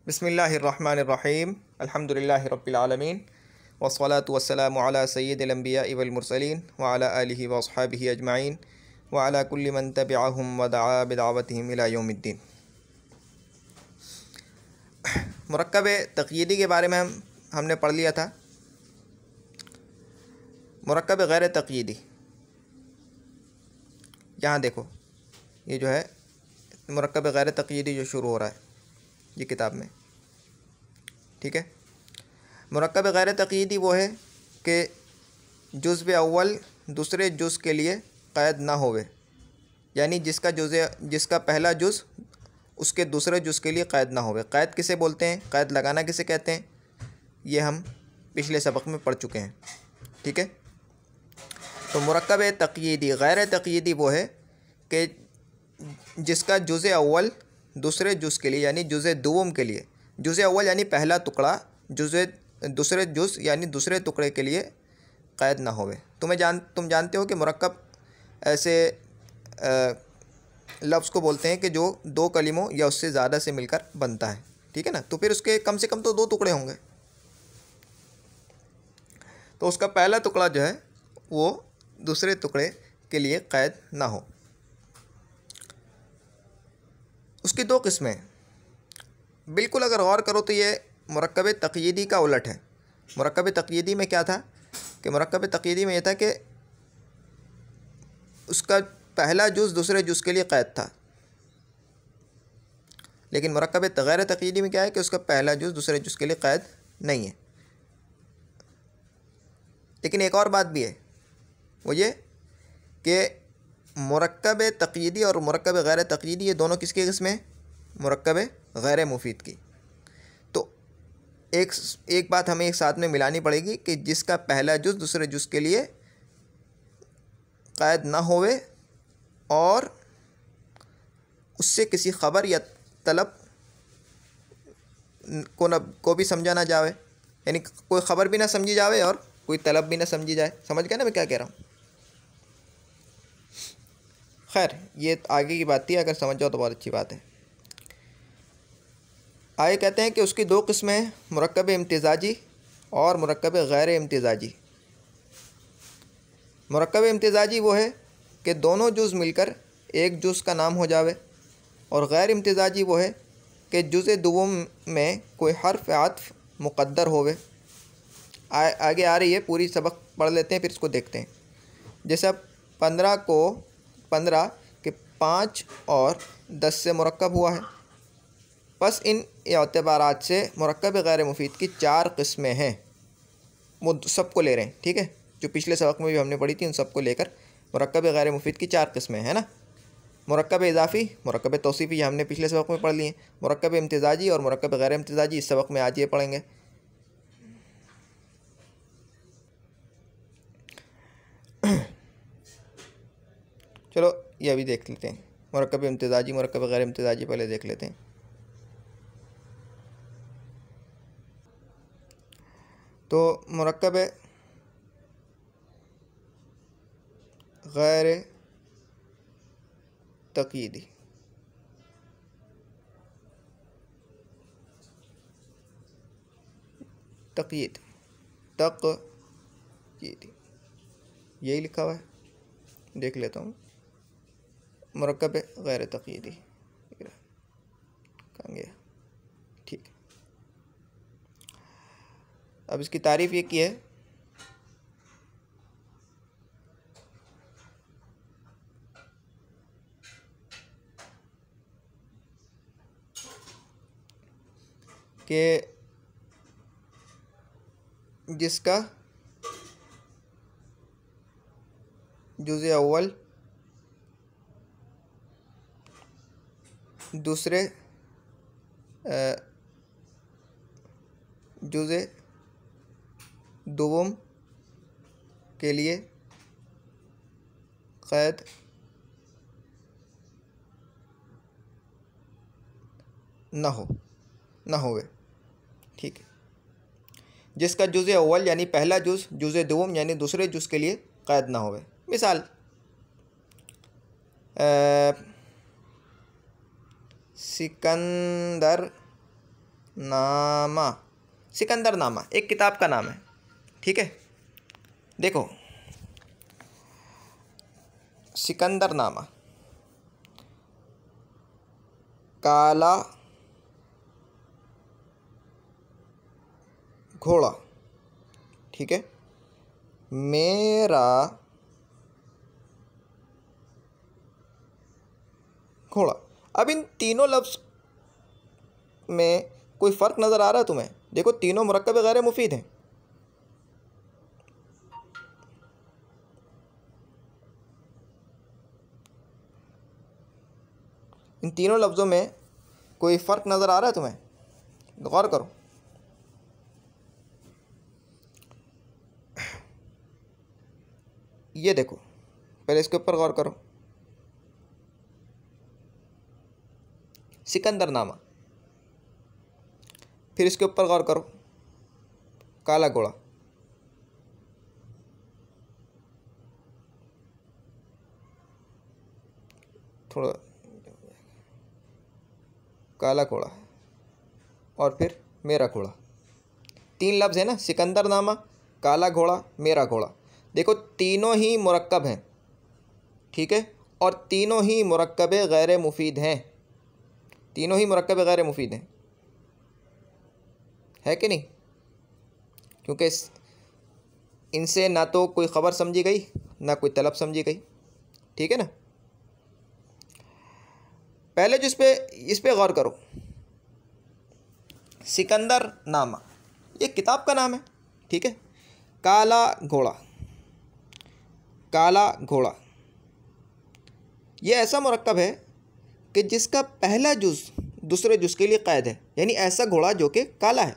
बिस्मिल्लाहिर्रहमानिर्रहीम अल्हम्दुलिल्लाहि रब्बिल आलमीन वस्सलातु वस्सलामु अला सय्यिदिल अंबिया'i वल मुरसलीन व अला आलिहि व अस्हाबिहि अजमाइन व अला कुल्लि मन तबिअहुम व दआ बिदावतिहिम इला यौमिद्दीन। मुरक्कब तक़यीदी के बारे में हमने पढ़ लिया था। मुरक्कब गैर तक़यीदी, यहाँ देखो ये जो है मुरक्कब गैर तक़यीदी जो शुरू हो रहा है ये किताब में, ठीक है। मुरक्कब गैर तक़यीदी वो है कि जुज़्व अव्वल दूसरे जुज़ के लिए क़ैद ना होवे, यानी जिसका पहला जुज़ उसके दूसरे जुज़ के लिए क़ैद ना होवे। क़ैद किसे बोलते हैं, क़ैद लगाना किसे कहते हैं, ये हम पिछले सबक में पढ़ चुके हैं, ठीक है। तो मुरक्कब तक़यीदी गैर तक़यीदी वो है कि जिसका जुज़ अव्वल दूसरे जुज़ के लिए यानी जुज़ दुवम के लिए, जुज़ अव्वल यानी पहला टुकड़ा, दूसरे जुज़ यानी दूसरे टुकड़े के लिए क़ैद ना होवे। तुम जानते हो कि मुरक्कब ऐसे लफ्ज़ को बोलते हैं कि जो दो कलिमों या उससे ज़्यादा से मिलकर बनता है, ठीक है ना। तो फिर उसके कम से कम तो दो टुकड़े होंगे, तो उसका पहला टुकड़ा जो है वो दूसरे टुकड़े के लिए क़ैद ना हो। उसकी दो किस्में हैं। बिल्कुल अगर गौर करो तो ये मुरक्कब तक़यीदी का उलट है। मुरक्कब तक़यीदी में क्या था कि मुरक्कब तक़यीदी में ये था कि उसका पहला जुज़ दूसरे जुज़ के लिए क़ैद था, लेकिन मुरक्कब गैर तक़यीदी में क्या है कि उसका पहला जुज़ दूसरे जुज़ के लिए क़ैद नहीं है। लेकिन एक और बात भी है, वो ये कि मुरक्कब तक़यीदी और मुरक्कब गैर तक़यीदी ये दोनों किसकी किस्में हैं, मुरक्कब गैर मुफीद की। तो एक बात हमें एक साथ में मिलानी पड़ेगी कि जिसका पहला जुज़ दूसरे जुज़ के लिए क़ैद ना होवे और उससे किसी ख़बर या तलब को भी समझा ना जावे, यानी कोई ख़बर भी ना समझी जावे और कोई तलब भी ना समझी जाए। समझ गए ना मैं क्या कह रहा हूँ। खैर ये आगे की बात थी, अगर समझ जाओ तो बहुत अच्छी बात है। आगे कहते हैं कि उसकी दो किस्में हैं, मुरक्कब इम्तिज़ाजी और मुरक्कब गैर इम्तिज़ाजी। मुरक्कब इम्तिज़ाजी वो है कि दोनों जुज़ मिलकर एक जुज़ का नाम हो जावे, और गैर इम्तिज़ाजी वो है कि जुज़ दुवम में कोई हर्फ आत्फ़ मुक़द्दर होवे। आगे आ रही है, पूरी सबक पढ़ लेते हैं फिर इसको देखते हैं। जैसे 15 के 5 और 10 से मुरक्कब हुआ है। बस इन एतबारात से मुरक्कब गैर मुफीद की 4 किस्में हैं। वो सबको ले रहे हैं, ठीक है, जो पिछले सबक में भी हमने पढ़ी थी उन सबको लेकर मुरक्कब गैर मुफीद की 4 किस्में हैं ना। मुरक्कब इज़ाफ़ी, मुरक्कब तौसीफ़ी, ये हमने पिछले सबक में पढ़ लिए। मुरक्कब इम्तिज़ाजी और मुरक्कब गैर इम्तिज़ाजी इस सबक में आज ये पढ़ेंगे। चलो ये अभी देख लेते हैं। मुरक्कब इम्तिज़ाजी मुरक्कब गैर इम्तिज़ाजी पहले देख लेते हैं। तो मुरक्कब गैर तक़यीदी, तक़यीदी यही लिखा हुआ है, देख लेता हूँ। मुरक्कब गैर तक़यीदी कहाँ गया, ठीक है। अब इसकी तारीफ़ ये की है कि जिसका जुज़ अव्वल दूसरे जुज़ दुवम के लिए क़ैद ना होवे, ठीक है। जिसका जुज़ अव्वल यानी पहला जुज़, जुज़ दुवम यानी दूसरे जुज़ के लिए क़ैद ना होवे। मिसाल सिकंदर नामा, सिकंदर नामा एक किताब का नाम है, ठीक है। देखो सिकंदर नामा, काला घोड़ा, ठीक है, मेरा घोड़ा। अब इन तीनों लफ्ज़ में कोई फ़र्क नज़र आ रहा है तुम्हें? देखो तीनों मुरक्कब गैर मुफीद हैं। इन तीनों लफ्ज़ों में कोई फ़र्क नज़र आ रहा है तुम्हें? गौर करो। ये देखो, पहले इसके ऊपर गौर करो। सिकंदर नामा, फिर इसके ऊपर गौर करो, काला घोड़ा, थोड़ा काला घोड़ा, और फिर मेरा घोड़ा। तीन लफ्ज़ है ना, सिकंदर नामा, काला घोड़ा, मेरा घोड़ा। देखो तीनों ही मुरक्कब हैं, ठीक है, और तीनों ही मुरक्कब गैर मुफीद हैं, तीनों ही मुरक्कब गैर मुफीद हैं, है कि नहीं? क्योंकि इनसे ना तो कोई ख़बर समझी गई ना कोई तलब समझी गई, ठीक है ना। पहले जो इस पे गौर करो, सिकंदर नामा ये किताब का नाम है, ठीक है। काला घोड़ा, काला घोड़ा ये ऐसा मुरक्कब है कि जिसका पहला जुज़ दूसरे जुज़ के लिए क़ैद है, यानी ऐसा घोड़ा जो कि काला है,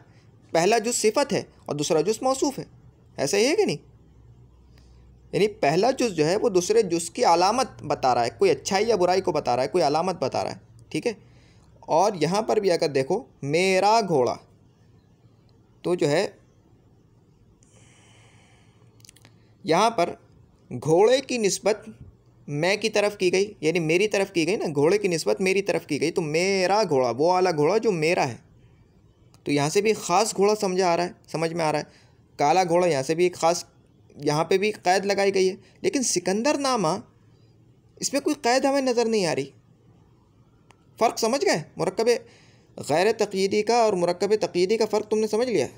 पहला जुज़ सिफत है और दूसरा जुज़ मौसूफ़ है। ऐसा ही है कि नहीं? यानी पहला जुज़ जो है वो दूसरे जुज़ की अलामत बता रहा है, कोई अच्छाई या बुराई को बता रहा है, कोई अलामत बता रहा है, ठीक है। और यहाँ पर भी अगर देखो मेरा घोड़ा, तो जो है यहाँ पर घोड़े की निस्बत मैं की तरफ की गई, यानी मेरी तरफ की गई ना, घोड़े की निस्बत मेरी तरफ की गई, तो मेरा घोड़ा वो वाला घोड़ा जो मेरा है। तो यहाँ से भी ख़ास घोड़ा समझ में आ रहा है। काला घोड़ा यहाँ से भी एक ख़ास, यहाँ पे भी क़ैद लगाई गई है। लेकिन सिकंदर नामा इसमें कोई क़ैद हमें नज़र नहीं आ रही। फ़र्क समझ गए? मुरक्कब गैर तक़यीदी का और मुरक्कब तक़यीदी का फ़र्क तुमने समझ लिया?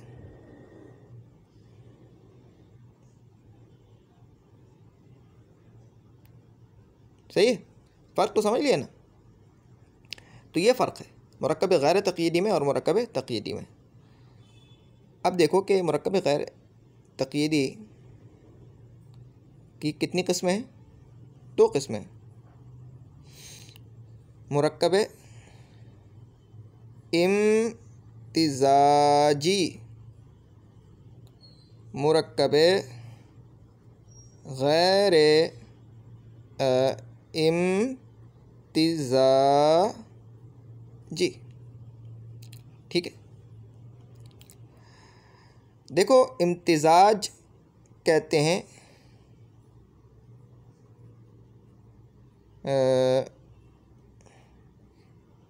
सही है, फ़र्क तो समझ लिया ना। तो ये फ़र्क है मुरक्कब गैर तक़यीदी में और मुरक्कब तक़यीदी में। अब देखो कि मुरक्कब गैर तक़यीदी की कितनी किस्में हैं? 2 किस्में हैं। मुरक्कब इम्तिज़ाजी, मुरक्कब गैर इम्तिज़ाजी, ठीक है। देखो इम्तिज़ाज कहते हैं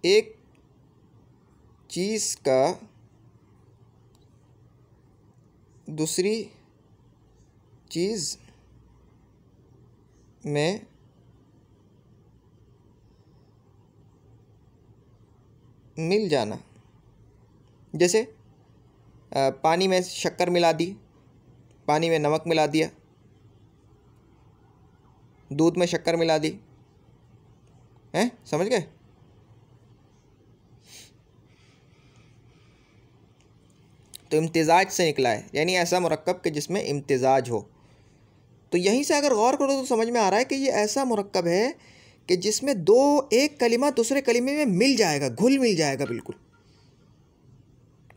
एक चीज़ का दूसरी चीज़ में मिल जाना। जैसे पानी में शक्कर मिला दी, पानी में नमक मिला दिया, दूध में शक्कर मिला दी, हैं? समझ गए? तो इम्तिज़ाज से निकला है, यानी ऐसा मुरक्कब कि जिसमें इम्तिज़ाज हो। तो यहीं से अगर गौर करो तो समझ में आ रहा है कि ये ऐसा मुरक्कब है कि जिसमें एक कलिमा दूसरे कलिमे में मिल जाएगा, घुल मिल जाएगा बिल्कुल।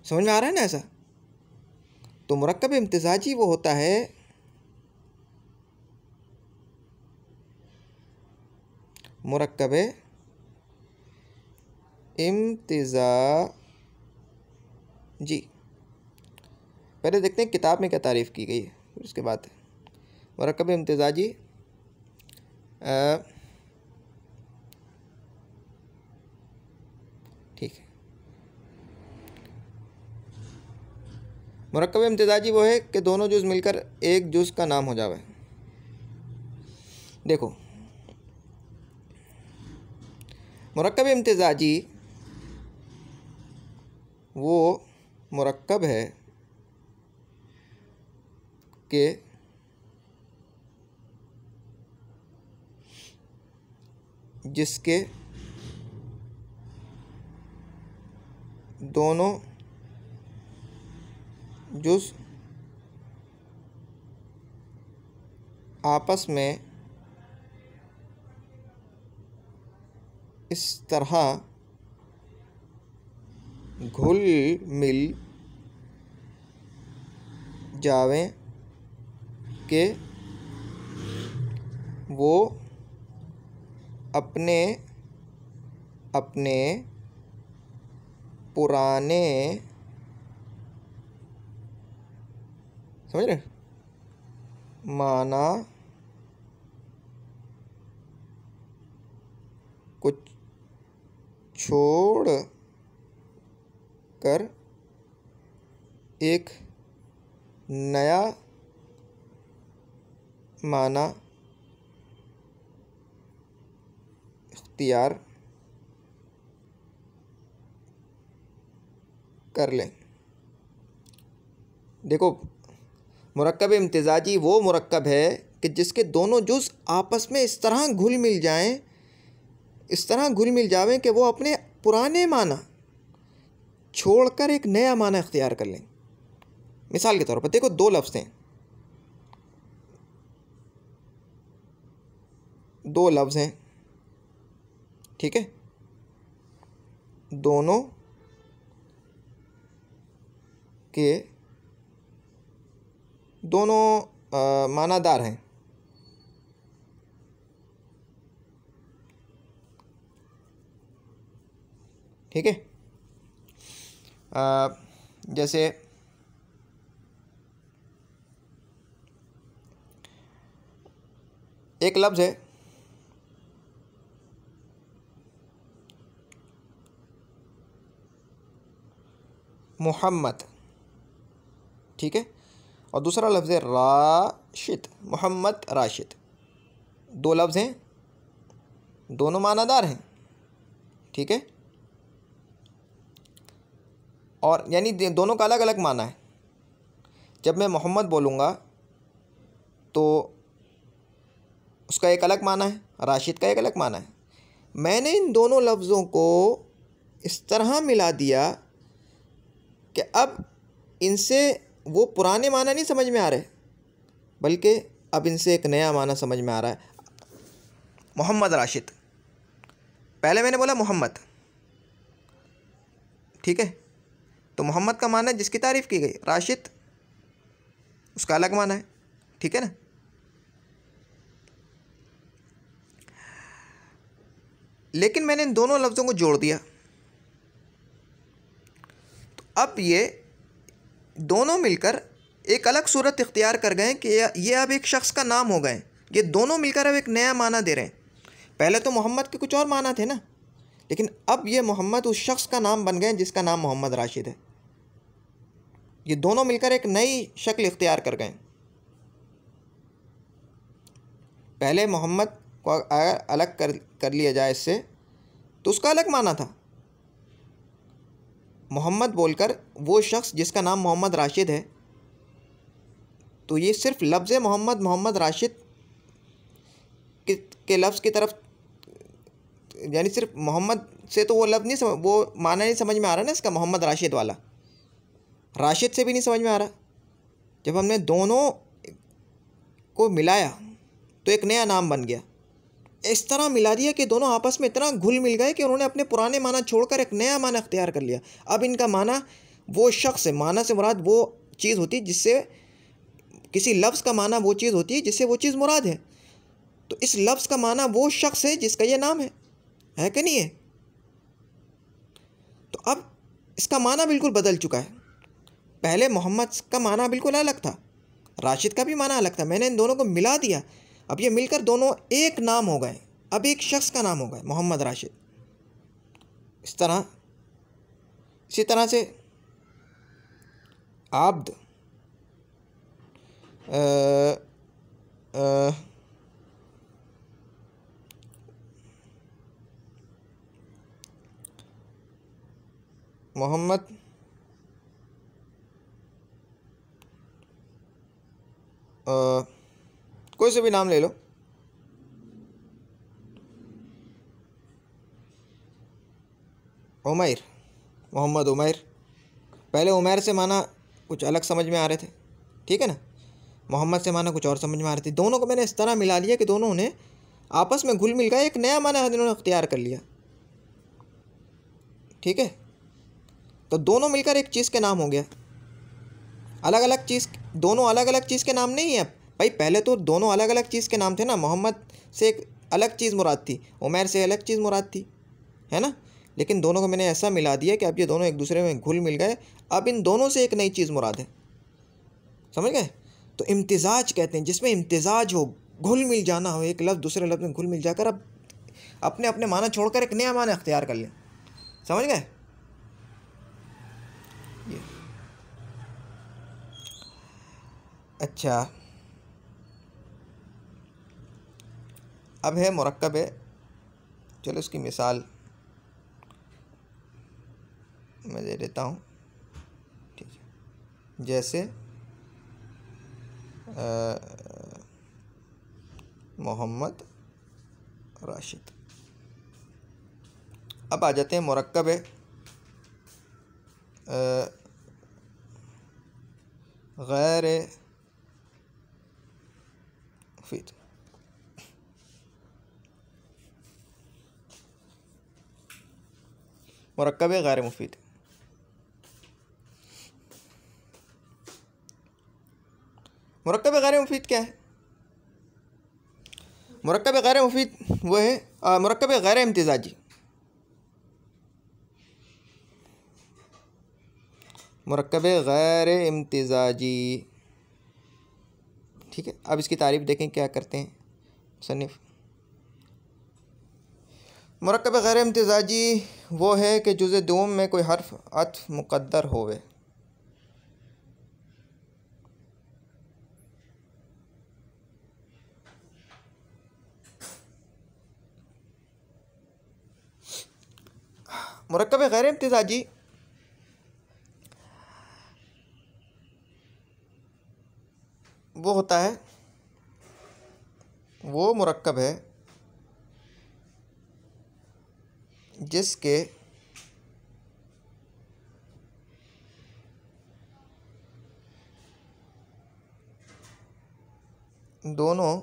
समझ में आ रहा है ना ऐसा? तो मुरक्कब इम्तिज़ाजी वो होता है मुरक्कब इम्तिज़ाजी। पहले देखते हैं किताब में क्या तारीफ़ की गई है, फिर उसके बाद मुरक्कब इम्तिज़ाजी ठीक है। मुरक्कब इम्तिजाजी वो है कि दोनों जुज़ मिलकर एक जुज़ का नाम हो जावे। देखो, मुरक्कब इम्तिजाजी वो मुरक्कब है कि जिसके दोनों जुज़ आपस में इस तरह घुल मिल जावें कि वो अपने अपने पुराने, समझ रहे, माना कुछ छोड़ कर एक नया माना इख्तियार कर लें। देखो, मुरक्कब इम्तिजाजी वो मुरक्कब है कि जिसके दोनों जुज़ आपस में इस तरह घुल मिल जाएं, इस तरह घुल मिल जावें कि वो अपने पुराने माना छोड़कर एक नया माना इख्तियार कर लें। मिसाल के तौर पर देखो, दो लफ्ज़ हैं, दो लफ्ज़ हैं, ठीक है, दोनों के दोनों मानादार हैं, ठीक है। जैसे एक लफ्ज़ है मोहम्मद, ठीक है, और दूसरा लफ्ज़ है राशिद, मोहम्मद राशिद। दो लफ्ज़ हैं, दोनों मानादार हैं, ठीक है, और यानी दोनों का अलग अलग माना है। जब मैं मोहम्मद बोलूँगा तो उसका एक अलग माना है, राशिद का एक अलग माना है। मैंने इन दोनों लफ्ज़ों को इस तरह मिला दिया कि अब इनसे वो पुराने माना नहीं समझ में आ रहे, बल्कि अब इनसे एक नया माना समझ में आ रहा है। मोहम्मद राशिद, पहले मैंने बोला मोहम्मद, ठीक है, तो मोहम्मद का माना है जिसकी तारीफ़ की गई, राशिद उसका अलग माना है, ठीक है ना। लेकिन मैंने इन दोनों लफ्ज़ों को जोड़ दिया, तो अब ये दोनों मिलकर एक अलग सूरत इख्तियार कर गए कि ये अब एक शख्स का नाम हो गए। ये दोनों मिलकर अब एक नया माना दे रहे हैं। पहले तो मोहम्मद के कुछ और माना थे ना, लेकिन अब ये मोहम्मद उस शख्स का नाम बन गए जिसका नाम मोहम्मद राशिद है। ये दोनों मिलकर एक नई शक्ल इख्तियार कर गए। पहले मोहम्मद को अगर अलग कर लिया जाए इससे, तो उसका अलग माना था। मोहम्मद बोलकर वो शख्स जिसका नाम मोहम्मद राशिद है, तो ये सिर्फ लफ्ज़ मोहम्मद, मोहम्मद राशिद के लफ्ज़ की तरफ, यानी सिर्फ मोहम्मद से तो वो लफ्ज़ नहीं समझ, वो माना नहीं समझ में आ रहा ना इसका, मोहम्मद राशिद वाला। राशिद से भी नहीं समझ में आ रहा। जब हमने दोनों को मिलाया तो एक नया नाम बन गया। इस तरह मिला दिया कि दोनों आपस में इतना घुल मिल गए कि उन्होंने अपने पुराने माना छोड़कर एक नया माना इख्तियार कर लिया। अब इनका माना वो शख्स है, माना से मुराद वो चीज़ होती है जिससे, किसी लफ्ज़ का माना वो चीज़ होती है जिससे वो चीज़ मुराद है। तो इस लफ्ज़ का माना वो शख्स है जिसका ये नाम है कि नहीं है। तो अब इसका माना बिल्कुल बदल चुका है। पहले मोहम्मद का माना बिल्कुल अलग था, राशिद का भी माना अलग था। मैंने इन दोनों को मिला दिया, अब ये मिलकर दोनों एक नाम हो गए, अब एक शख्स का नाम हो गए, मोहम्मद राशिद। इसी तरह से आब्द, मोहम्मद, कोई से भी नाम ले लो। उमैर, मोहम्मद उमैर। पहले उमैर से माना कुछ अलग समझ में आ रहे थे, ठीक है ना, मोहम्मद से माना कुछ और समझ में आ रहे थे। दोनों को मैंने इस तरह मिला लिया कि दोनों ने आपस में घुल मिल गए, एक नया माना इन्होंने अख्तियार कर लिया, ठीक है। तो दोनों मिलकर एक चीज़ के नाम हो गया। अलग अलग चीज़, दोनों अलग अलग चीज़ के नाम नहीं है भाई। पहले तो दोनों अलग अलग चीज़ के नाम थे ना। मोहम्मद से एक अलग चीज़ मुराद थी, उमैर से अलग चीज़ मुराद थी, है ना। लेकिन दोनों को मैंने ऐसा मिला दिया कि अब ये दोनों एक दूसरे में घुल मिल गए। अब इन दोनों से एक नई चीज़ मुराद है, समझ गए। तो इम्तिज़ाज कहते हैं, जिसमें इम्तिज़ाज हो, घुल मिल जाना हो, एक लफ्ज़ दूसरे लफ्ज़ में घुल मिल जाकर अब अपने अपने माना छोड़कर एक नया माना अख्तियार कर लें, समझ गए। ये अच्छा, अब है मुरक्कब है। चलो इसकी मिसाल मैं दे देता हूँ, ठीक है। जैसे मोहम्मद राशिद। अब आ जाते हैं मुरक्कब है गैर मुफीद। मुरक्कब है गैर मुफीद। मुरक्कब गैर मुफीद क्या है? मुरक्कब गैर मुफीद वो है मुरक्कब गैर इम्तिज़ाजी। मुरक्कब गैर इम्तिज़ाजी, ठीक है। अब इसकी तारीफ़ देखें क्या करते हैं मुसन्निफ़। मुरक्कब गैर इम्तिज़ाजी वो है कि जुज़े दोम में कोई हर्फ अत्फ़ मुक़द्दर होवे। मुरक्कब गैर इम्तिज़ाजी वो होता है, वो मुरक्कब है जिसके दोनों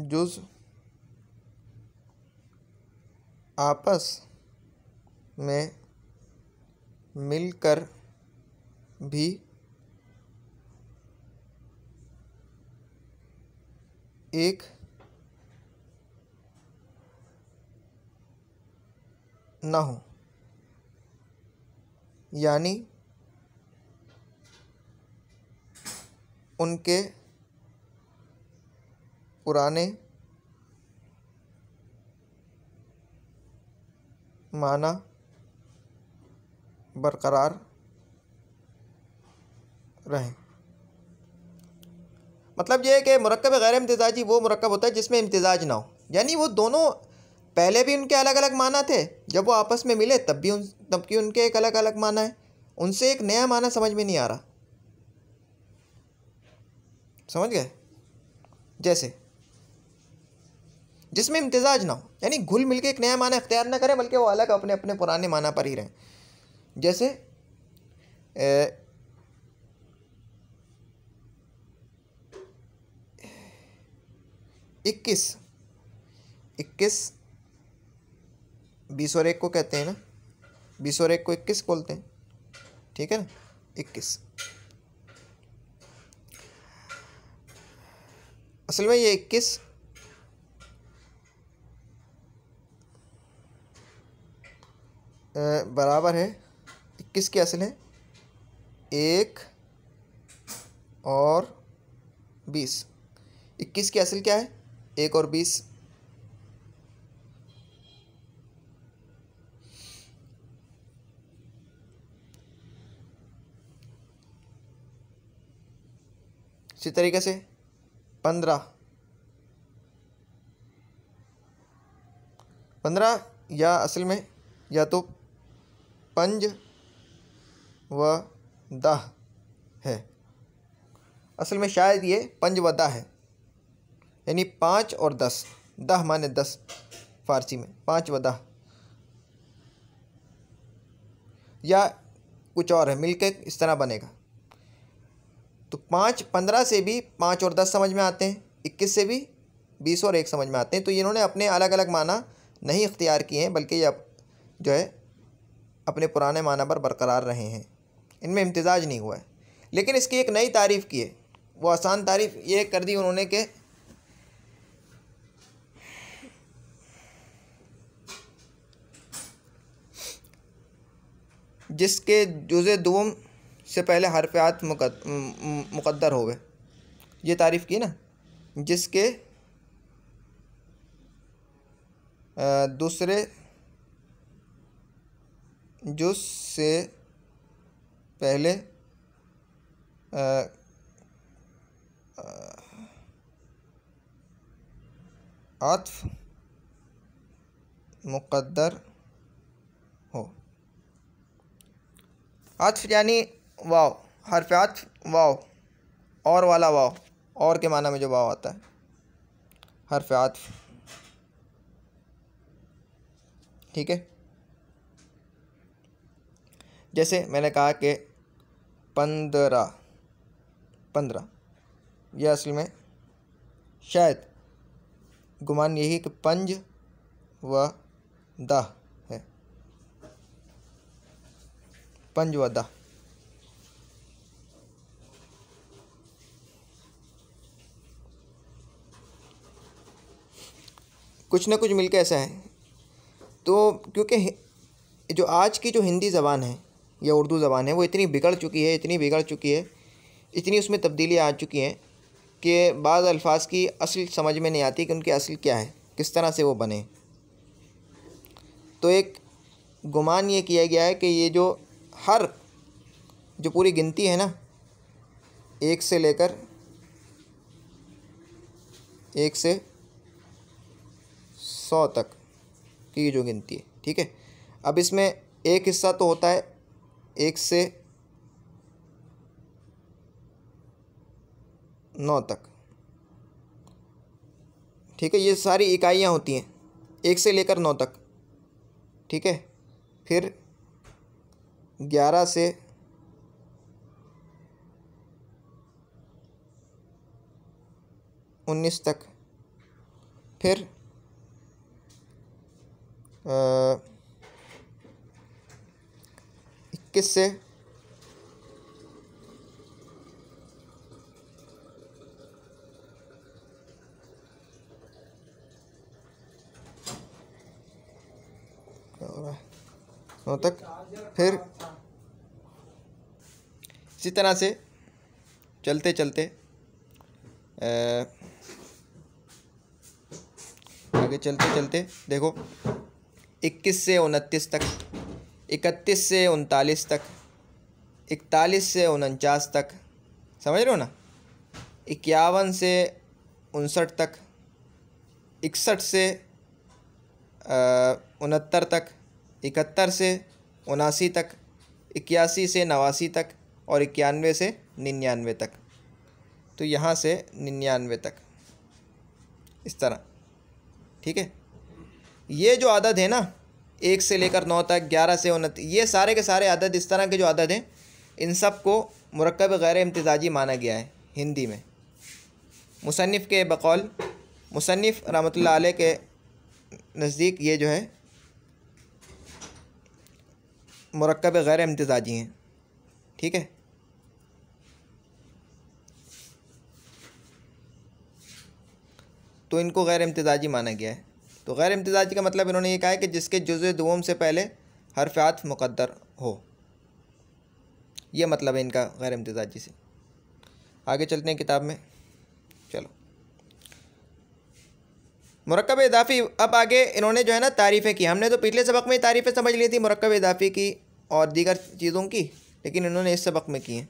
जुज़ आपस में मिलकर भी एक ना हो, यानी उनके पुराने माना बरकरार रहें। मतलब ये है कि मुरक्कब गैर इम्तिज़ाजी वो मुरक्कब होता है जिसमें इम्तिज़ाज ना हो, यानी वो दोनों पहले भी उनके अलग अलग माना थे, जब वो आपस में मिले तब की उनके एक अलग अलग माना है, उनसे एक नया माना समझ में नहीं आ रहा, समझ गए। जैसे जिसमें इम्तिज़ाज ना हो, यानी घुल मिल के एक नया माना इख्तियार ना करें, बल्कि वो अलग अपने अपने पुराने माना पर ही रहें। जैसे 21 20 और 1 को कहते हैं ना, 20 और 1 को 21 बोलते हैं, ठीक है ना। 21 असल में ये 21 बराबर है, 21 की असल है 1 और 20। 21 की असल क्या है? 1 और 20। इसी तरीके से 15 15 या असल में या तो पंज व दह है, असल में शायद ये पंज व दह है, यानी 5 और 10, दह माने 10 फ़ारसी में, 5 व दह, या कुछ और है मिलके इस तरह बनेगा। तो 15 से भी 5 और 10 समझ में आते हैं, 21 से भी 20 और 1 समझ में आते हैं। तो इन्होंने अपने अलग अलग माना नहीं इख्तियार किए हैं, बल्कि ये अब जो है अपने पुराने माना पर बरकरार रहे हैं, इनमें इम्तिजाज नहीं हुआ है। लेकिन इसकी एक नई तारीफ़ की है, वो आसान तारीफ़ ये कर दी उन्होंने कि जिसके जुज़े दुम से पहले हरफ़ात मुक़द्दर होवे, ये तारीफ़ की ना, जिसके दूसरे जुज़ से पहले आत्फ़ मुक़द्दर हो। आत्फ़ यानी वाव, हर्फ़ आत्फ़ वाव, और वाला वाव, और के माना में जो वाव आता है, हर्फ़ आत्फ़, ठीक है। जैसे मैंने कहा कि 15, यह असल में शायद गुमान यही कि पंज व दह है, पंज व दह। कुछ ना कुछ मिलके ऐसा है। तो क्योंकि जो आज की जो हिंदी ज़बान है या उर्दू ज़बान है वो इतनी बिगड़ चुकी है, इतनी उसमें तब्दीलियाँ आ चुकी हैं कि बाज़ अल्फाज की असल समझ में नहीं आती कि उनकी असल क्या है, किस तरह से वो बने। तो एक गुमान ये किया गया है कि ये जो पूरी गिनती है ना, 1 से लेकर 100 तक की जो गिनती है, ठीक है। अब इसमें एक हिस्सा तो होता है 1 से 9 तक, ठीक है। ये सारी इकाइयाँ होती हैं 1 से लेकर 9 तक, ठीक है। फिर 11 से 19 तक, फिर 21 से 9 तक, फिर इसी तरह से चलते चलते आगे चलते देखो 21 से 29 तक, 31 से 39 तक, 41 से 49 तक, समझ रहे हो ना, 51 से 59 तक, 61 से 69 तक, 71 से 79 तक, 81 से 89 तक, और 91 से 99 तक। तो यहाँ से 99 तक इस तरह, ठीक है। ये जो अदद है ना 1 से लेकर 9 तक, 11 से 29, ये सारे के सारे अदद, इस तरह के जो अदद हैं, इन सब को मुरक्कब गैर इम्तिज़ाजी माना गया है हिंदी में। मुसन्निफ़ के बकौल, मुसन्निफ़ रहमतुल्लाह अलैह के नज़दीक ये जो है मुरक्कब गैर इम्तिज़ाजी हैं, ठीक है। तो इनको गैर इम्तिज़ाजी माना गया है। तो गैर इम्तिज़ाजी का मतलब इन्होंने ये कहा है कि जिसके जुज़े दुम से पहले हर्फ़ आत्फ़ मुक़द्दर हो, ये मतलब है इनका गैर इम्तिज़ाजी से। आगे चलते हैं किताब में, चलो। मुरक्कब इज़ाफ़ी, अब आगे इन्होंने जो है ना तारीफ़ें की। हमने तो पिछले सबक में तारीफ़ें समझ ली थी मुरक्कब इज़ाफ़ी की और दीगर चीज़ों की, लेकिन इन्होंने इस सबक में की हैं।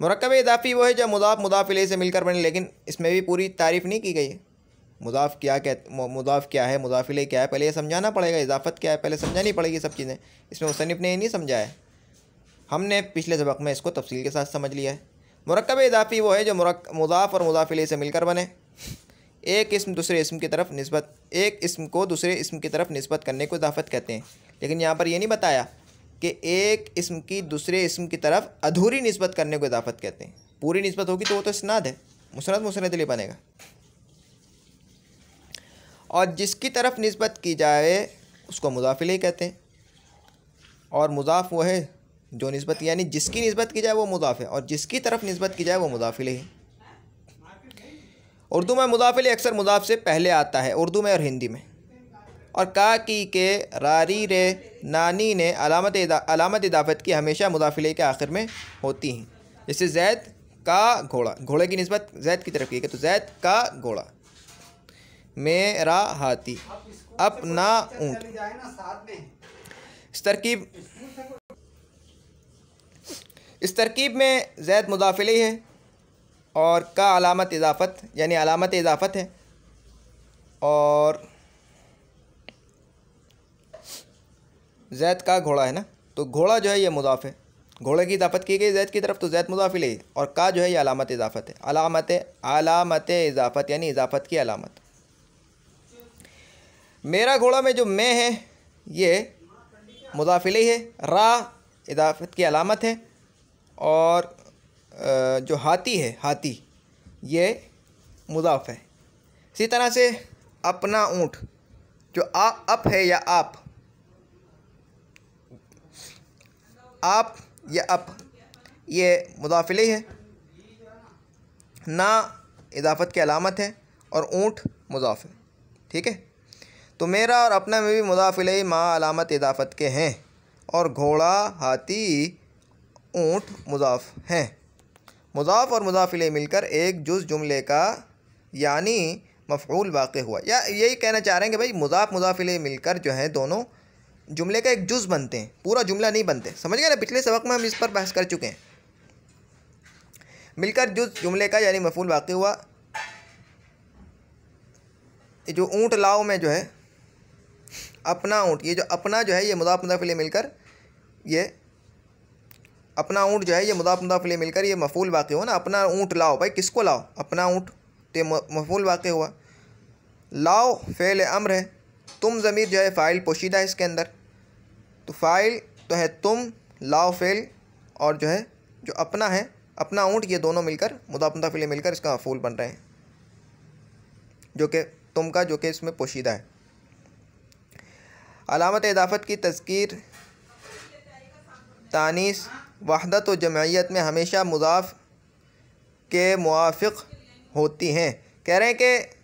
मुरक्कब इज़ाफ़ी वो है जो मुज़ाफ़ मुज़ाफ़ इलैहि से मिलकर बने, लेकिन इसमें भी पूरी तारीफ़ नहीं की गई है। मुज़ाफ़ क्या है, मुज़ाफ़ इलैहि क्या है, पहले ये समझाना पड़ेगा। इज़ाफ़त क्या है पहले समझानी पड़ेगी सब चीज़ें। इसमें मुसन्निफ़ ने ये नहीं समझाया है, हमने पिछले सबक में इसको तफसील के साथ समझ लिया है। मुरक्कब इज़ाफ़ी वो है जो मुज़ाफ़ और मुज़ाफ़ इलैहि से मिलकर बने। एक इस्म दूसरे इस्म की तरफ निस्बत, एक इस्म को दूसरे इस्म की तरफ निस्बत करने को इज़ाफ़त कहते हैं। लेकिन यहाँ पर ये नहीं बताया कि एक इस्म की दूसरे इस्म की तरफ अधूरी निस्बत करने को इज़ाफ़त कहते हैं। पूरी निस्बत होगी तो वो तो इस्नाद है, मुस्नद इलैहि बनेगा। और जिसकी तरफ निस्बत की जाए उसको मुज़ाफ़ इलैहि कहते हैं। और मुज़ाफ़ वो है जो निस्बत, यानी जिसकी निस्बत की जाए वो मुज़ाफ़ है, और जिसकी तरफ निस्बत की जाए वो मुज़ाफ़ इलैहि है। उर्दू में मुज़ाफ़ इलैहि अक्सर मुज़ाफ़ से पहले आता है, उर्दू में और हिंदी में। और का, की, के, रारी, रे, नानी ने अलामत इज़ाफ़त की हमेशा मुज़ाफ़ इलैहि के आखिर में होती हैं। जैसे जैद का घोड़ा, घोड़े की निस्बत जैद की तरफ की है तो जैद का घोड़ा। मेरा हाथी, अपना ऊँट। इस तरकीब में जैद मुज़ाफ़ इलैहि है और का अलामत इज़ाफ़त यानी अलामत इज़ाफ़त है, और जैद का घोड़ा है ना, तो घोड़ा जो है ये मुज़ाफ़ है, घोड़े की इज़ाफ़त की गई जैद की तरफ तो जैद मुज़ाफ़ इलैहि, और का जो है ये अलामत इज़ाफ़त है। अलामत इज़ाफ़त यानी इज़ाफ़त की अलामत। मेरा घोड़ा में जो मैं है ये मुज़ाफ़ इलैहि है, रा इज़ाफ़त की अलामत है, और जो हाथी है, हाथी ये मुज़ाफ़ है। इसी तरह से अपना ऊँट, जो अप है या आप या अप, ये मुज़ाफ़ इलैहि है, ना इज़ाफ़त की अलामत है, और ऊँट मुज़ाफ़ है। ठीक है, तो मेरा और अपना में भी मुज़ाफ़ इलैहि मा अलामत इज़ाफ़त के हैं, और घोड़ा, हाथी, ऊँट मुज़ाफ़ हैं। मुज़ाफ़ और मुज़ाफ़ इलैहि मिलकर एक जुज़ जुमले का यानी मफ़ऊल वाक़ हुआ। या यही कहना चाह रहे हैं कि भाई मुज़ाफ़ इलैहि मिलकर जो है दोनों जुमले का एक जुज़ बनते हैं, पूरा जुमला नहीं बनते। समझ गए ना, पिछले सबक में हम इस पर बहस कर चुके हैं। मिलकर जुज़ जुमले का यानी मफ़ऊल वाक़ हुआ। जो ऊँट लाओ में जो है अपना ऊँट, ये जो अपना जो है ये मुज़ाफ़ मुज़ाफ़ इलैहि मिलकर, ये अपना ऊँट जो है ये मुज़ाफ़ मुज़ाफ़ इलैहि मिलकर ये मफ़ऊल वाक़ हुआ ना। अपना ऊँट लाओ, भाई किसको लाओ? अपना ऊँट, तो मफ़ऊल वाक़ हुआ। लाओ फ़ेल अम्र है, तुम ज़मीर जो है फ़ाइल पोशीदा है इसके अंदर, तो फ़ाइल तो है तुम, लाओ फ़ेल, और जो है जो अपना है अपना ऊँट, ये दोनों मिलकर मुज़ाफ़ मुज़ाफ़ इलैहि मिलकर इसका मफ़ऊल बन रहे हैं, जो कि तुम का जो कि इसमें पोशीदा है। अलामत इज़ाफ़त की तज़कीर तानीस वहदत व जमइयत में हमेशा मुज़ाफ़ के मुवाफ़िक़ होती हैं। कह रहे हैं कि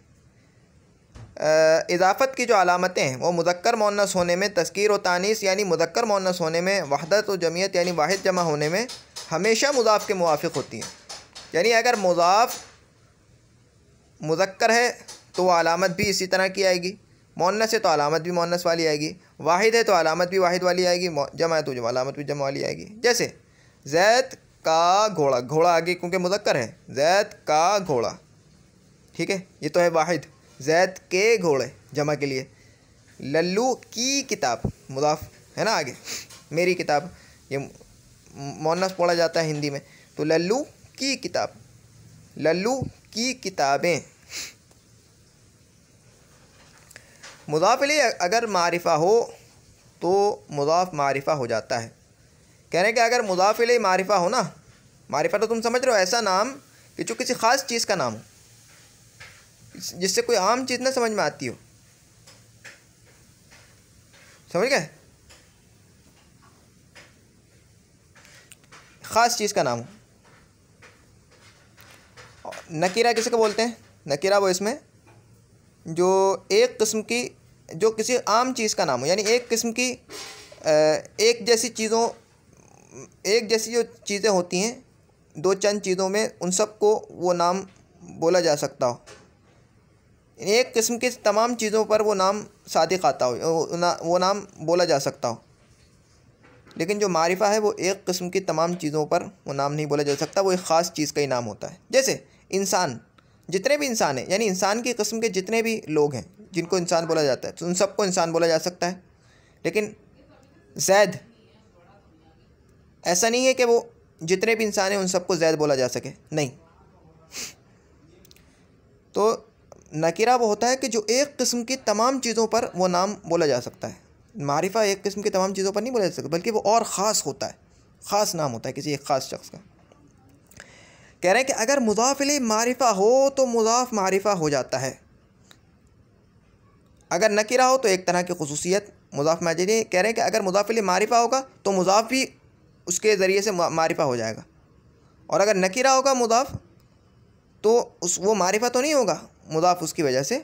इज़ाफ़त की जो अलामतें हैं वो मुज़क्कर मुअन्नस होने में तज़कीर व तानीस यानी मुज़क्कर मुअन्नस होने में, वहदत व जमइयत यानी वाहिद जमा होने में हमेशा मुज़ाफ़ के मुवाफ़िक़ होती हैं। यानी अगर मुज़ाफ़ मुज़क्कर है तो वह अलामत भी इसी तरह की आएगी, मुअन्नस है तो अलामत भी मुअन्नस वाली आएगी, वाहिद है तो अलामत भी वाहिद वाली आएगी, जमा है तो जो अलामत भी जमा वाली आएगी। जैसे जैद का घोड़ा, घोड़ा आगे क्योंकि मुज़क्कर है, जैद का घोड़ा, ठीक है, ये तो है वाहिद। जैद के घोड़े जमा के लिए। लल्लू की किताब मुज़ाफ़ है ना, आगे मेरी किताब ये मुअन्नस पढ़ा जाता है हिंदी में, तो लल्लू की किताब, लल्लू की किताबें। मुज़ाफ़ इलैहि अगर मारिफ़ा हो तो मुज़ाफ़ मारिफ़ा हो जाता है। कह रहे हैं कि अगर मुज़ाफ़ इलैहि मारिफ़ा हो ना, मारिफ़ा तो तुम समझ रहे हो ऐसा नाम कि जो किसी ख़ास चीज़ का नाम हो, जिससे कोई आम चीज़ ना समझ में आती हो। समझ गए, ख़ास चीज़ का नाम हो। नकीरा किसे को बोलते हैं? नकीरा वो इसमें जो एक किस्म की, जो किसी आम चीज़ का नाम हो, यानी एक किस्म की एक जैसी चीज़ों, एक जैसी जो चीज़ें होती हैं दो चंद चीज़ों में, उन सब को वो नाम बोला जा सकता हो। एक किस्म की तमाम चीज़ों पर वो नाम सादिक़ आता हो, वो नाम बोला जा सकता हो। लेकिन जो मारिफा है वो एक किस्म की तमाम चीज़ों पर वो नाम नहीं बोला जा सकता, वो एक ख़ास चीज़ का ही नाम होता है। जैसे इंसान, जितने भी इंसान हैं, यानी इंसान की किस्म के जितने भी लोग हैं जिनको इंसान बोला जाता है, तो उन सबको इंसान बोला जा सकता है। लेकिन ज़ैद, ऐसा नहीं है कि वो जितने भी इंसान हैं उन सबको ज़ैद बोला जा सके, नहीं। तो नकीरा वो होता है कि जो एक किस्म की तमाम चीज़ों पर वो नाम बोला जा सकता है। मारिफा एक किस्म की तमाम चीज़ों पर नहीं बोला जा सकता, बल्कि वो और ख़ास होता है, ख़ास नाम होता है किसी एक ख़ास शख्स का। कह रहे हैं कि अगर मुज़ाफ़ इलैहि मारिफा हो तो मुज़ाफ़ मारिफा हो जाता है, अगर नकीरा हो तो एक तरह की खुसूसियत मुज़ाफ़ माजिदी। कह रहे हैं कि अगर मुज़ाफ़ इलैहि मारिफा होगा तो मुज़ाफ़ भी उसके ज़रिए से मारिफा हो जाएगा, और अगर नकीरा होगा मुज़ाफ़ तो वो मारिफा तो नहीं होगा मुज़ाफ़ उसकी वजह से,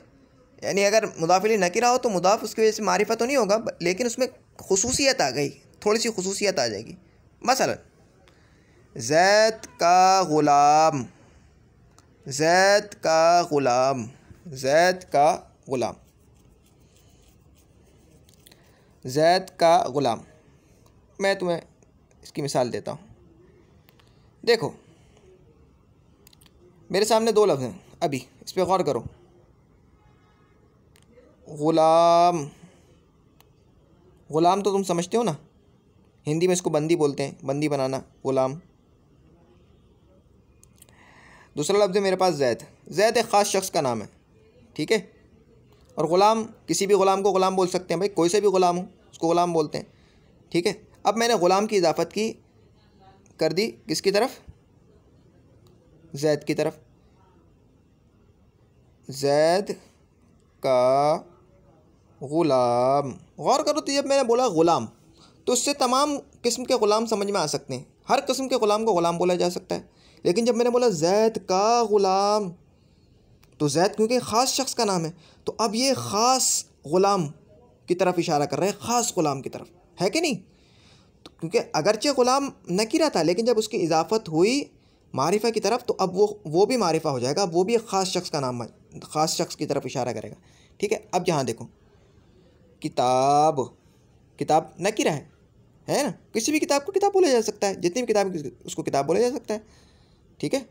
यानी अगर मुज़ाफ़ इलैहि नकीरा हो तो मुज़ाफ़ उसकी वजह से मारिफा तो नहीं होगा, लेकिन उसमें खुसूसियत आ गई, थोड़ी सी खुसूसियत आ जाएगी। मसलन ज़ैद का ग़ुलाम, ज़ैद का ग़ुलाम, ज़ैद का ग़ुलाम, ज़ैद का ग़ुलाम। मैं तुम्हें इसकी मिसाल देता हूँ। देखो मेरे सामने दो लफ्ज़ हैं, अभी इस पर गौर करो। ग़ुलाम, ग़ुलाम तो तुम समझते हो ना, हिंदी में इसको बंदी बोलते हैं, बंदी बनाना, ग़ुलाम। दूसरा लफ्ज़ है मेरे पास ज़ैद, ज़ैद एक ख़ास शख्स का नाम है, ठीक है। और ग़ुलाम, किसी भी ग़ुलाम को ग़ुलाम बोल सकते हैं भाई, कोई से भी ग़ुलाम हो उसको ग़ुलाम बोलते हैं, ठीक है। अब मैंने ग़ुलाम की इजाफ़त की कर दी किसकी तरफ, ज़ैद की तरफ। ज़ैद का ग़ुलाम, गौर करो तो जब मैंने बोला ग़ुलाम तो उससे तमाम किस्म के ग़ुलाम समझ में आ सकते हैं, हर किस्म के ग़ुलाम को ग़ुलाम बोला जा सकता है। लेकिन जब मैंने बोला ज़ैद का ग़ुलाम, तो ज़ैद क्योंकि ख़ास शख्स का नाम है, तो अब ये ख़ास ग़ुलाम की तरफ इशारा कर रहे हैं, ख़ास ग़ुलाम की तरफ, है कि नहीं। तो क्योंकि अगरचे ग़ुलाम नकीरा था, लेकिन जब उसकी इजाफ़त हुई मारिफा की तरफ तो अब वो भी मारिफा हो जाएगा, वो भी एक ख़ास शख्स का नाम, ख़ास शख्स की तरफ इशारा करेगा, ठीक है। अब यहाँ देखो, किताब, किताब नकीरा है ना, किसी भी किताब को किताब बोला जा सकता है, जितनी भी किताब उसको किताब बोला जा सकता है, ठीक है।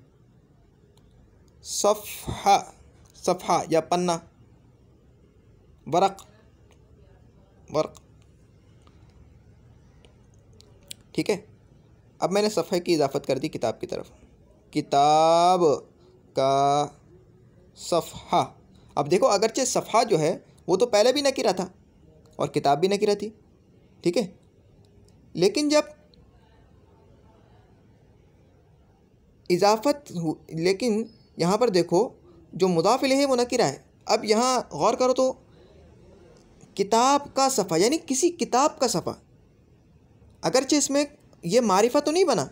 सफ़हा, सफ़हा या पन्ना, वरक, वर्क, ठीक है। अब मैंने सफ़हे की इजाफ़त कर दी किताब की तरफ, किताब का सफ़हा। अब देखो अगरचे सफ़हा जो है वो तो पहले भी नकीरा था और किताब भी नकीरा थी, ठीक है। लेकिन जब इजाफ़त लेकिन यहाँ पर देखो जो मुज़ाफ़ इलैहि है वो नकीरा है। अब यहाँ गौर करो तो किताब का सफ़ा यानी किसी किताब का सफ़ा, अगरचे इसमें ये मारिफा तो नहीं बना,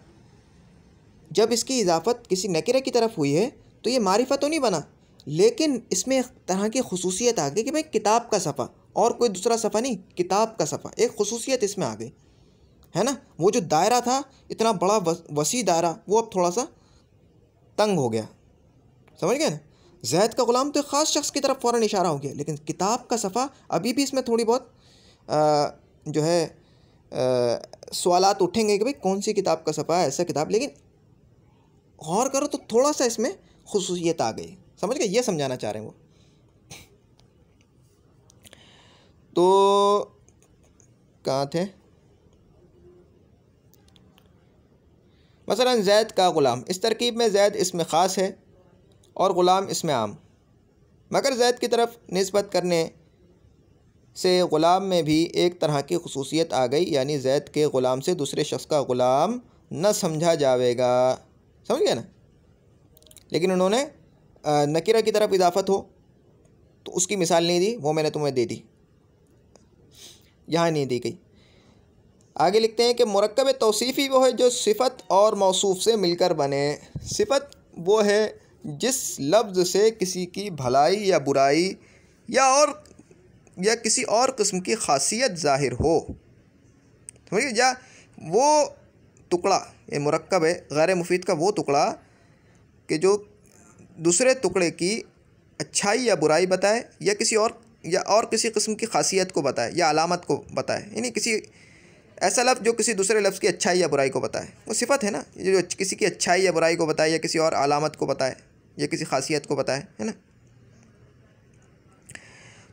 जब इसकी इजाफ़त किसी नकीरा की तरफ हुई है तो ये मारिफा तो नहीं बना, लेकिन इसमें एक तरह की खुसूसियत आ गई कि भाई किताब का सफ़ा और कोई दूसरा सफ़ा नहीं, किताब का सफ़ा, एक खुसूसियत इसमें आ गई, है ना। वो जो दायरा था इतना बड़ा वसी दायरा, वो अब थोड़ा सा तंग हो गया, समझ गए ना। ज़ैद का ग़ुलाम तो ख़ास शख्स की तरफ फ़ौरन इशारा हो गया, लेकिन किताब का सफ़ा अभी भी इसमें थोड़ी बहुत जो है सवालात उठेंगे कि भाई कौन सी किताब का सफ़ा है, ऐसा किताब। लेकिन गौर करो तो थोड़ा सा इसमें खुसूसियत आ गई, समझ गए, ये समझाना चाह रहे हैं वो। तो कहाँ थे, मसलन ज़ैद का ग़ुलाम, इस तरकीब में ज़ैद इसमें ख़ास है और ग़ुलाम इसमें आम, मगर ज़ैद की तरफ निस्बत करने से ग़ुलाम में भी एक तरह की खुसूसियत आ गई, यानी ज़ैद के ग़ुलाम से दूसरे शख्स का ग़ुलाम न समझा जाएगा, समझ गए ना। लेकिन उन्होंने नकीरा की तरफ इजाफ़त हो तो उसकी मिसाल नहीं दी, वो मैंने तुम्हें दे दी, यहाँ नहीं दी गई। आगे लिखते हैं कि मुरक्कब तौसीफ़ी वो है जो सिफ़त और मौसूफ़ से मिलकर बने। सिफ़त वो है जिस लफ्ज़ से किसी की भलाई या बुराई या किसी और किस्म की ख़ासियत ज़ाहिर हो, समझिए, या वो टुकड़ा, ये मुरक्कब है गैर मुफीद का वो टुकड़ा कि जो दूसरे टुकड़े की अच्छाई या बुराई बताए या किसी किस्म की ख़ासियत को बताए या अलामत को बताए, यानी किसी ऐसा लफ्ज़ जो किसी दूसरे लफ्ज़ की अच्छाई या बुराई को बताए, वो सिफत है ना, जो किसी की अच्छाई या बुराई को बताए या किसी और अलामत को बताए या किसी खासियत को बताए, है ना।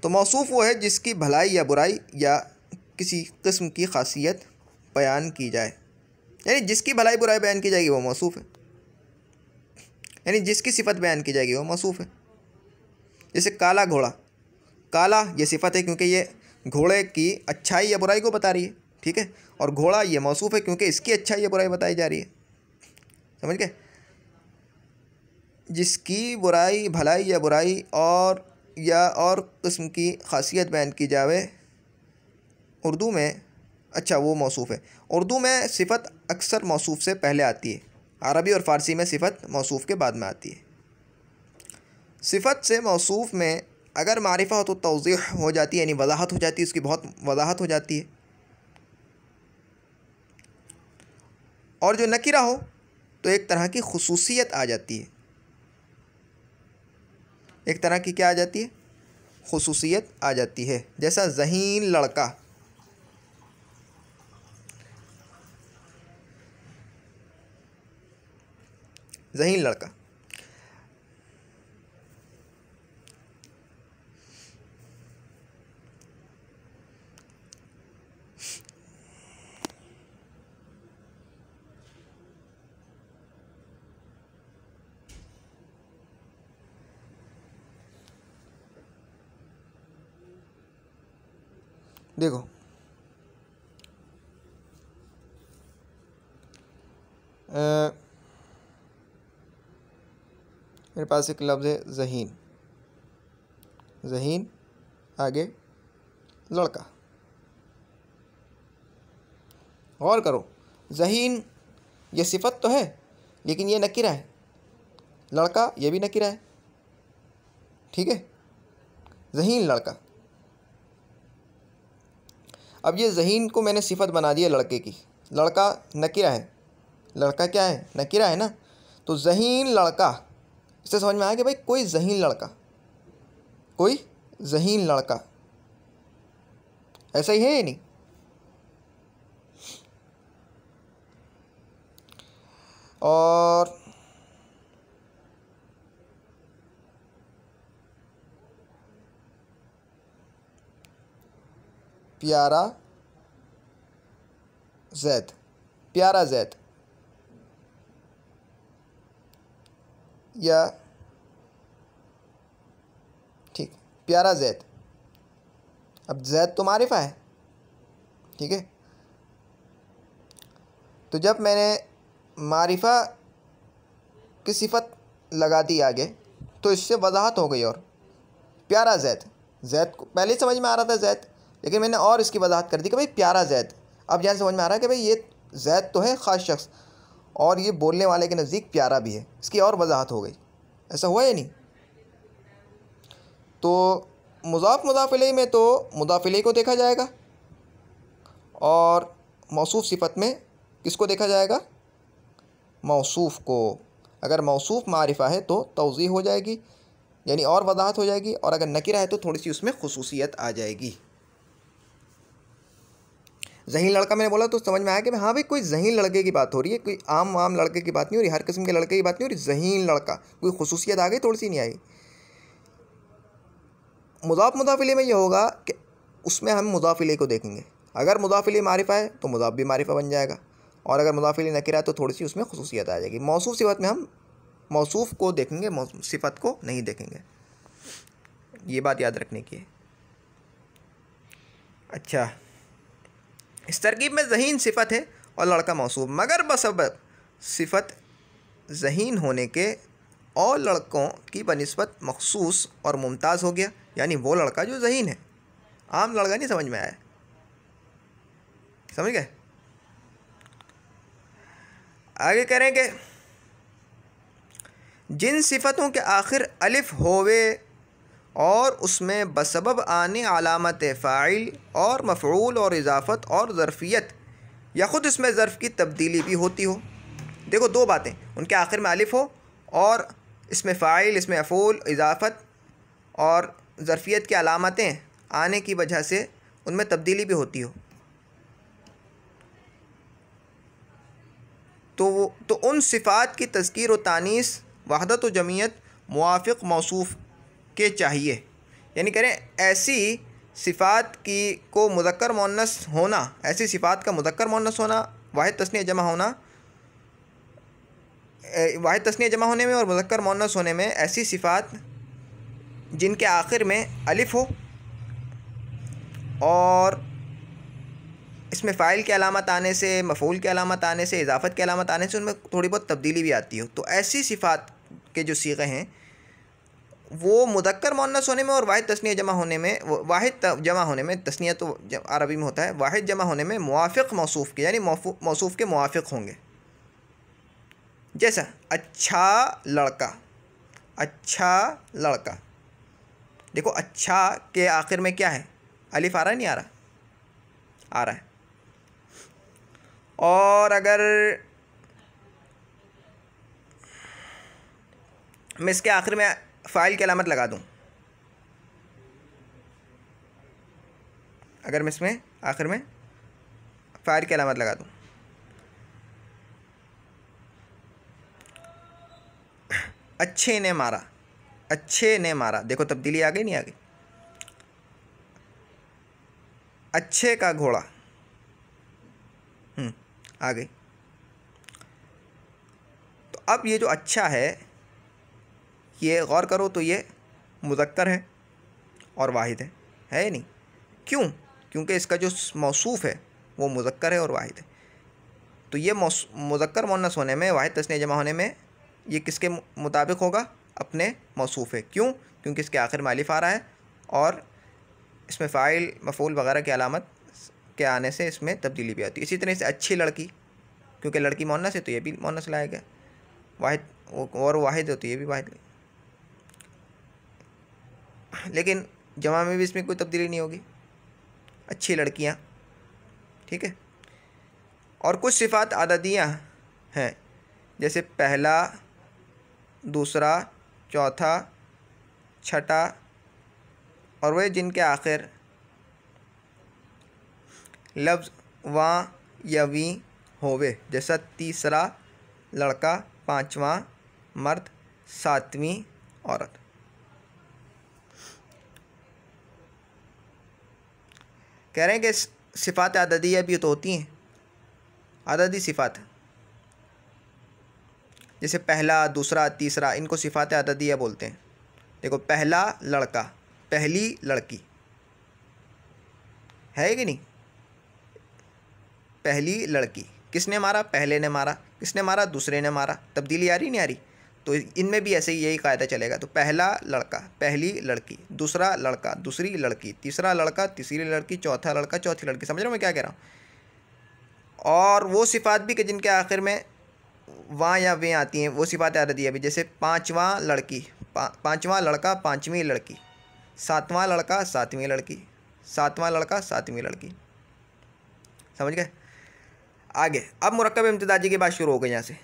तो मौसूफ़ वो है जिसकी भलाई या बुराई या किसी किस्म की खासियत बयान की जाए, यानी जिसकी भलाई बुराई बयान की जाएगी वो मौसूफ़ है, यानी जिसकी सिफत बयान की जाएगी वो मौसूफ़ है। जैसे काला घोड़ा, काला ये सिफत है क्योंकि ये घोड़े की अच्छाई या बुराई को बता रही है, ठीक है, और घोड़ा ये मौसूफ़ है क्योंकि इसकी अच्छाई या बुराई बताई जा रही है, समझ गए। जिसकी बुराई भलाई या बुराई और किस्म की खासियत बयान की जावे उर्दू में, अच्छा वो मौसूफ़ है। उर्दू में सिफत अक्सर मौसूफ़ से पहले आती है, अरबी और फ़ारसी में सिफत मौसूफ़ के बाद में आती है। सिफत से मौसूफ़ में अगर मारिफा हो तो तौज़ीह हो जाती है, यानी वज़ाहत हो जाती है, उसकी बहुत वज़ाहत हो जाती है। और जो नकीरा हो तो एक तरह की खुसूसियत आ जाती है, एक तरह की क्या आ जाती है, खुसूसियत आ जाती है। जैसा ज़हीन लड़का, ज़हीन लड़का, देखो मेरे पास एक लफ्ज़ है ज़हीन, ज़हीन आगे लड़का। गौर करो, ज़हीन ये सिफत तो है लेकिन ये नकीरा है, लड़का ये भी नकीरा है, ठीक है, ज़हीन लड़का। अब ये ज़हीन को मैंने सिफत बना दिया लड़के की, लड़का नकीरा है, लड़का क्या है, नकीरा है ना। तो ज़हीन लड़का, इससे समझ में आया कि भाई कोई ज़हीन लड़का, कोई ज़हीन लड़का, ऐसा ही है या नहीं। और प्यारा जैद, प्यारा जैद या ठीक, प्यारा जैद। अब जैद तो मारिफा है, ठीक है, तो जब मैंने मारिफा की सिफत लगा दी आगे तो इससे वजाहत हो गई। और प्यारा जैद, जैद को पहले ही समझ में आ रहा था जैद, लेकिन मैंने और इसकी वजाहत कर दी कि भाई प्यारा जैद। अब जहाँ समझ में आ रहा है कि भाई ये जैद तो है ख़ास शख्स और ये बोलने वाले के नज़दीक प्यारा भी है, इसकी और वजाहत हो गई। ऐसा हुआ या नहीं। तो मुज़ाफ़ इलैहि में तो मुज़ाफ़ इलैहि को देखा जाएगा और मौसूफ़ सिफ़त में किसको देखा जाएगा, मौसूफ़ को। अगर मौसूफ़ मारिफ़ा है तो तौज़ीह हो जाएगी, यानी और वजाहत हो जाएगी, और अगर नकीरा है तो थोड़ी सी उसमें खुसूसियत आ जाएगी। ज़हीन लड़का मैंने बोला तो समझ में आया कि हाँ भाई कोई ज़हीन लड़के की बात हो रही है, कोई आम लड़के की बात नहीं हो रही, हर किस्म के लड़के की बात नहीं हो रही, ज़हीन लड़का, कोई खुसूसियत आ गई, थोड़ी सी नहीं आई। मुज़ाफ़ इलैहि में ये होगा कि उसमें हम मुज़ाफ़ इलैहि को देखेंगे, अगर मुज़ाफ़ इलैहि मारिफ़ा है तो मुज़ाफ़ भी मारिफ़ा बन जाएगा, और अगर मुज़ाफ़ इलैहि नकीरा है तो थोड़ी सी उसमें खुसूसियत आ जाएगी। मौसूफ़ सिफ़त में हम मौसूफ़ को देखेंगे, सिफ़त को नहीं देखेंगे, ये बात याद रखने की है। अच्छा, इस तरकीब में ज़हीन सिफ़त है और लड़का मौसूफ़, मगर बसबब सिफ़त ज़हीन होने के और लड़कों की बनिस्बत मखसूस और मुमताज़ हो गया, यानी वो लड़का जो ज़हीन है, आम लड़का नहीं। समझ में आया, समझ गए। आगे करेंगे, जिन सिफ़तों के आखिर अलिफ होवे और उसमें बसबब आने अलामत फ़ाइल और मफ़ऊल और इजाफ़त और ज़रफ़ियत या ख़ुद इसमें ज़र्फ़ की तब्दीली भी होती हो। देखो दो बातें, उनके आखिर में अलिफ हो और इसमें फ़ाइल, इसमें मफ़ऊल, इजाफ़त और ज़रफ़ियत की अलामतें आने की वजह से उनमें तब्दीली भी होती हो। तो उन सिफ़ात की तज़कीर व तानीस वहदत व जमीयत मुवाफ़िक़ मौसूफ़ के चाहिए। यानी कह रहे हैं ऐसी सिफ़ात की को मुज़क्कर मुअन्नस होना, ऐसी सिफ़ात का मुज़क्कर मुअन्नस होना, वाहिद तस्निया जमा होना, वाहिद तस्निया जमा होने में और मुज़क्कर मुअन्नस होने में ऐसी सिफ़ात जिनके आखिर में अलिफ़ हो और इसमें फ़ाइल की अलामत आने से, मफ़ऊल की अलामत आने से, इज़ाफ़त की अलामत आने से उनमें थोड़ी बहुत तब्दीली भी आती हो। तो ऐसी सिफ़ात के जो सीग़े हैं वो मुज़क्कर मुअन्नस होने में और वाहिद तस्निया जमा होने में, वाहिद जमा होने में, तस्निया तो अरबी में होता है, वाहिद जमा होने में मुवाफ़िक़ मौसूफ़ के, यानी मौसूफ़ के मुवाफ़िक़ होंगे। जैसा अच्छा लड़का, अच्छा लड़का, देखो अच्छा के आखिर में क्या है, अलिफ आ रहा है, नहीं आ रहा, आ रहा है। और अगर मैं इसके आखिर में फ़ाइल की अलामत लगा दूं, अगर मैं इसमें आखिर में फ़ाइल की अलामत लगा दूं, अच्छे ने मारा, अच्छे ने मारा, देखो तब्दीली आ गई, नहीं आ गई। अच्छे का घोड़ा, आ गई। तो अब ये जो अच्छा है, ये गौर करो तो ये मुज़क्कर है और वाहिद है नहीं? क्यों? क्योंकि इसका जो मौसूफ़ है वो मुज़क्कर है और वाहिद है। तो ये मुज़क्कर मुअन्नस होने में, वाहिद तस्नीया जमा होने में ये किसके मुताबिक होगा? अपने मौसूफ़ है। क्यों? क्योंकि इसके आखिर में अलिफ आ रहा है और इसमें फ़ाइल, मफ़ऊल वगैरह की अलामत के आने से इसमें तब्दीली भी आती है। इसी तरह से अच्छी लड़की, क्योंकि लड़की मुअन्नस है तो ये भी मुअन्नस लाया गया, वाहिद और वाहिद है तो ये भी वाहिद, लेकिन जमा में भी इसमें कोई तब्दीली नहीं होगी, अच्छी लड़कियाँ, ठीक है। और कुछ सिफ़ात अददियाँ हैं, जैसे पहला, दूसरा, चौथा, छठा, और वह जिनके आखिर लफ्ज़ वां या वी होवे, जैसा तीसरा लड़का, पाँचवा मर्द, सातवीं औरत। कह रहे हैं कि सिफ़ात अददिया भी तो होती हैं, अददी सिफ़ात, जैसे पहला, दूसरा, तीसरा, इनको सिफ़ात अददिया बोलते हैं। देखो पहला लड़का, पहली लड़की, है कि नहीं? पहली लड़की, किसने मारा? पहले ने मारा। किसने मारा? दूसरे ने मारा। तब्दीली आ रही नहीं आ रही? तो इनमें भी ऐसे ही यही कायदा चलेगा। तो पहला लड़का, पहली लड़की, दूसरा लड़का, दूसरी लड़की, तीसरा लड़का, तीसरी लड़की, चौथा लड़का, चौथी लड़की। समझ रहे हो मैं क्या कह रहा हूँ? और वो सिफ़ात भी कि जिनके आखिर में वां या वे आती हैं, वो सिफ़ात अददिया भी, जैसे पाँचवां लड़की, पाँचवां लड़का, पाँचवीं लड़की, सातवां लड़का, सातवीं लड़की, सातवां लड़का, सातवीं लड़की। समझ गए? आगे अब मुरक्कब इम्तिज़ाजी की बात शुरू हो गई। यहाँ से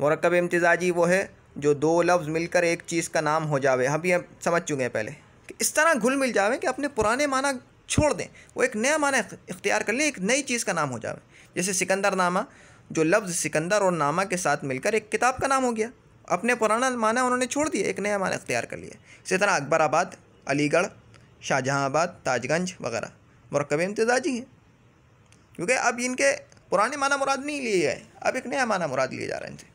मुरक्कब इम्तिज़ाजी वो है जो दो लफ्ज़ मिलकर एक चीज़ का नाम हो जावे। हम भी समझ चुके हैं पहले कि इस तरह घुल मिल जावे कि अपने पुराने माना छोड़ दें, वो एक नया माना इख्तियार कर लें, एक नई चीज़ का नाम हो जावे। जैसे सिकंदर नामा, जो लफ्ज़ सिकंदर और नामा के साथ मिलकर एक किताब का नाम हो गया, अपने पुराना माना उन्होंने छोड़ दिया, एक नया माना इख्तियार कर लिया। इसी तरह अकबराबाद, अलीगढ़, शाहजहाँआबाद, ताजगंज वगैरह मुरक्कब इम्तिज़ाजी हैं, क्योंकि अब इनके पुराने माना मुराद नहीं लिए गए, अब एक नया माना मुराद लिए जा रहे हैं इनसे।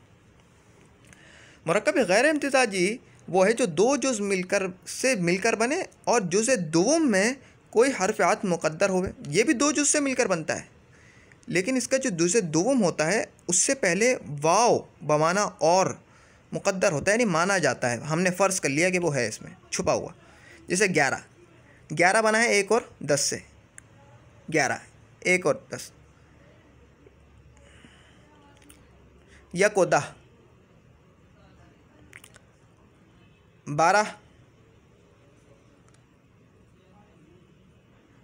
मुरक्कब गैर इम्तिज़ाजी वो है जो दो जुज़ मिलकर बने और जुज़ दुवम में कोई हर्फ आत मुक़द्दर होवे। ये भी दो जुज़ से मिलकर बनता है, लेकिन इसका जो जुज़ दुवम होता है उससे पहले वाव बमाना और मुक़द्दर होता है, यानी माना जाता है। हमने फ़र्ज़ कर लिया कि वो है इसमें छुपा हुआ। जैसे 11, 11 बना है 1 और 10 से, 11, 1 और 10। यकोदा 12,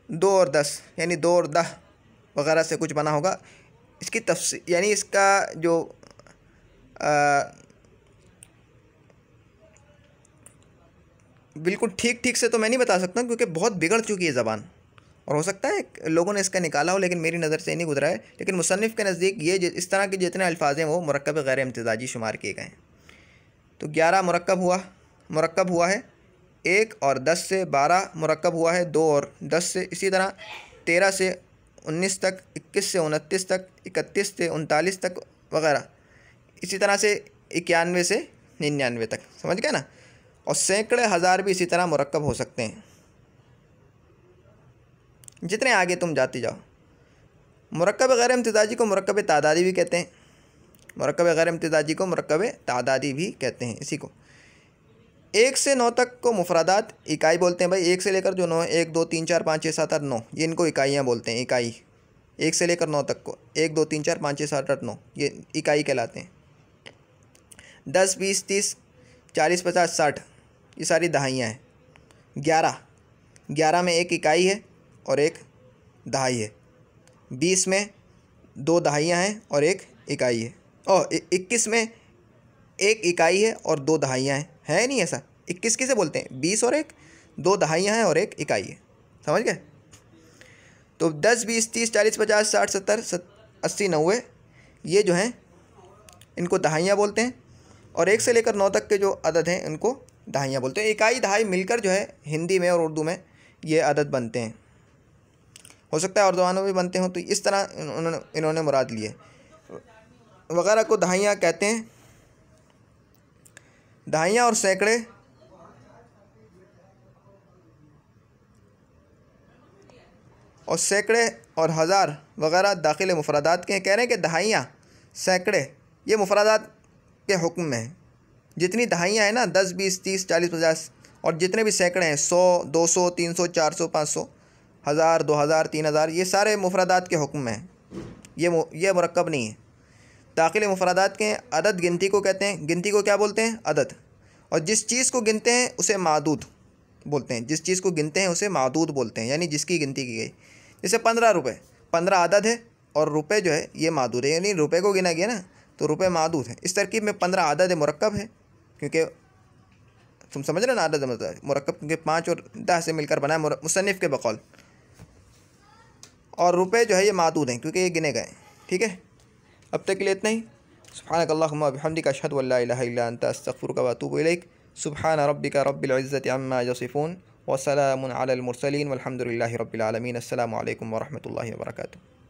2 और 10, यानी 2 और 10 वगैरह से कुछ बना होगा। इसकी तफसीर यानी इसका जो बिल्कुल ठीक से तो मैं नहीं बता सकता, क्योंकि बहुत बिगड़ चुकी है ज़बान, और हो सकता है लोगों ने इसका निकाला हो, लेकिन मेरी नज़र से नहीं गुजरा है। लेकिन मुसन्निफ़ के नज़दीक ये इस तरह के जितने अल्फाज हैं वो मुरक्कब गैर इम्तिजाजी शुमार किए गए हैं। तो 11 मुरक्कब हुआ है 1 और 10 से, 12 मुरक्कब हुआ है 2 और 10 से, इसी तरह 13 से 19 तक, 21 से 29 तक, 31 से 39 तक वगैरह, इसी तरह से 91 से 99 तक। समझ गए ना। और सैकड़े हज़ार भी इसी तरह मुरक्कब हो सकते हैं, जितने आगे तुम जाते जाओ। मुरक्कब गैर इम्तिजाजी को मुरक्कब तादादी भी कहते हैं, मुरक्कब गैर इम्तिजाजी को मुरक्कब तादादी भी कहते हैं। इसी को 1 से 9 तक को मुफरादात इकाई बोलते हैं भाई। 1 से लेकर जो 9 है, 1 2 3 4 5 6 7 8 9, ये इनको इकाइयाँ बोलते हैं। इकाई 1 से लेकर 9 तक को 1 2 3 4 5 6 7 8 9 ये इकाई कहलाते हैं। 10 20 30 40 50 60 ये सारी दहाइयाँ हैं। 11 में 1 इकाई है और 1 दहाई है। 20 में 2 दहाइयाँ हैं और 1 इकाई है। और 21 में 1 इकाई है और 2 दहाइयाँ हैं। है नहीं ऐसा? 21 किसे बोलते हैं? 20 और 1, 2 दहाइयाँ हैं और 1 इकाई है। समझ गए? तो 10 20 30 40 50 60 70 80 90 ये जो हैं इनको दहाइयाँ बोलते हैं। और 1 से लेकर 9 तक के जो अदद हैं इनको दहाइयाँ बोलते हैं। इकाई दहाई मिलकर जो है हिंदी में और उर्दू में ये अदद बनते हैं। हो सकता है और ज़बानों में बनते हों। तो इस तरह इन्होंने मुराद लिए वगैरह को दहाइयाँ कहते हैं। दहाइयाँ और सैकड़े और हज़ार वगैरह दाखिल मुफरादात के कह रहे हैं कि दहाइयाँ सैकड़े ये मुफरादात के हुक्म में है। जितनी दहाइयाँ हैं ना 10 20 30 40 50 और जितने भी सैकड़े हैं 100 200 300 400 500 1000 2000 3000 ये सारे मुफरादात के हुक्म में हैं। ये मुरक्कब नहीं है। दाखिल मुफरादात के अदद गिनती को कहते हैं। गिनती को क्या बोलते हैं? अदद। और जिस चीज़ को गिनते हैं उसे मादूद बोलते हैं। जिस चीज़ को गिनते हैं उसे मादूद बोलते हैं, यानी जिसकी गिनती की गई। जैसे 15 रुपये, 15 अदद है और रुपए जो है ये मादूद है, यानी रुपए को गिना गया ना तो रुपए मादूद है। इस तरकीब में 15 अदद मुरक्कब है, क्योंकि तुम समझ रहे ना अदद मतलब मुरक्कब, क्योंकि 5 और 10 से मिलकर बना है मुसन्निफ़ के बकौल। और रुपए जो है ये मादूद हैं क्योंकि ये गिने गए। ठीक है, अब तक के लिए इतना ही। सुब्हानकल्लाहुम्मा व बिहम्दिका अशहदु अल्ला इलाहा इल्ला अंता अस्तगफिरुका व अतूबु इलैक। सुब्हान रब्बिका रब्बिल इज़्ज़ति अम्मा यसिफून व सलामुन अलल मुरसलीन वल्हम्दुलिल्लाहि रब्बिल आलमीन। अस्सलामु अलैकुम व रहमतुल्लाहि व बरकातुहू।